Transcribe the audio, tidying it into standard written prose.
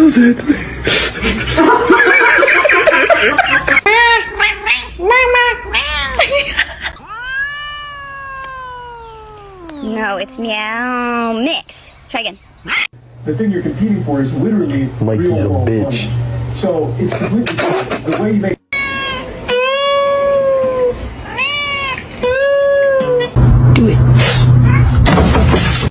No, it's meow mix. Try again. The thing you're competing for is literally Mikey's real a world bitch. money. So it's completely different. The way you make